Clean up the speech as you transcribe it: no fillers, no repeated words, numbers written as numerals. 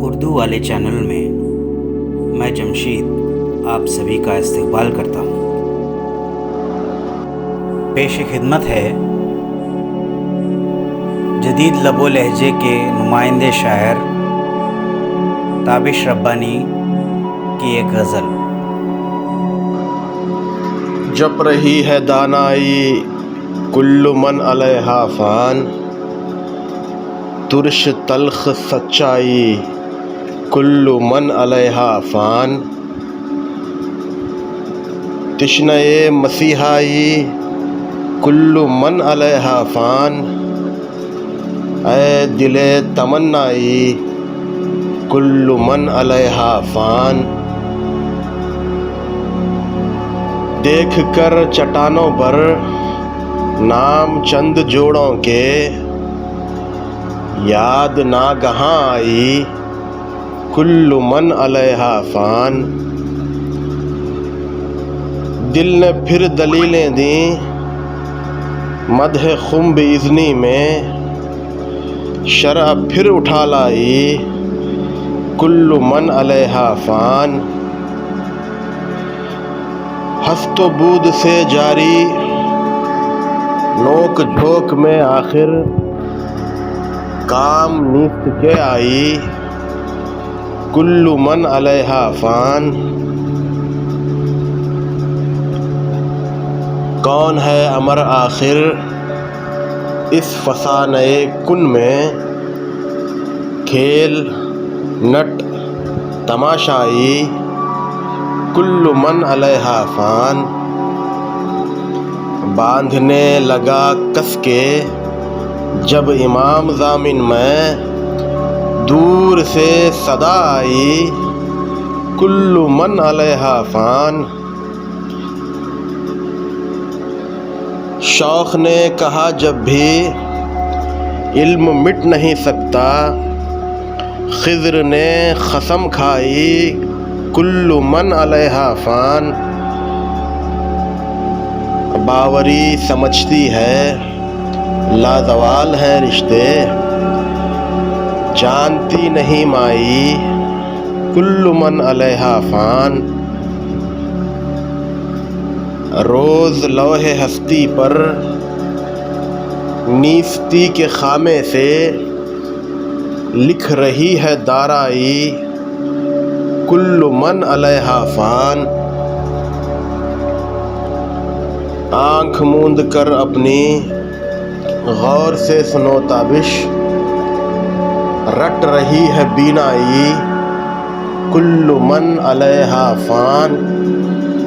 اردو والے چینل میں میں جمشید آپ سبھی کا استقبال کرتا ہوں۔ پیش خدمت ہے جدید لب و لہجے کے نمائندے شاعر تابش ربانی کی ایک غزل۔ جپ رہی ہے دانائی کل من علیہا فان، ترش تلخ سچائی کل من علیہا فان، تشنئے مسیحائی کل من علیہا فان، اے دل تمنائی کل من علیہا فان۔ دیکھ کر چٹانوں پر نام چند جوڑوں کے، یاد ناگہاں آئی کل من علیہا فان۔ دل نے پھر دلیلیں دیں مدح خم باذنی میں، شرع پھر اٹھا لائی کل من علیہا فان۔ ہست و بود سے جاری نوک جھوک میں آخر کام نیست کے آئی کل من علیہا فان۔ کون ہے امر آخر اس فسانہ کن میں، کھیل نٹ تماشائی کل من علیہا فان۔ باندھنے لگا کس کے جب امام ضامن میں، دور سے صدا آئی کل من علیہا فان۔ شوق نے کہا جب بھی علم مٹ نہیں سکتا، خضر نے قسم کھائی کل من علیہا فان۔ باوری سمجھتی ہے لازوال ہیں رشتے، جانتی نہیں مائی کل من علیہا فان۔ روز لوح ہستی پر نیستی کے خامے سے، لکھ رہی ہے دارائی کل من علیہا فان۔ آنکھ موند کر اپنی غور سے سنو تابش، رٹ رہی ہے بینائی کل من علیہا فان۔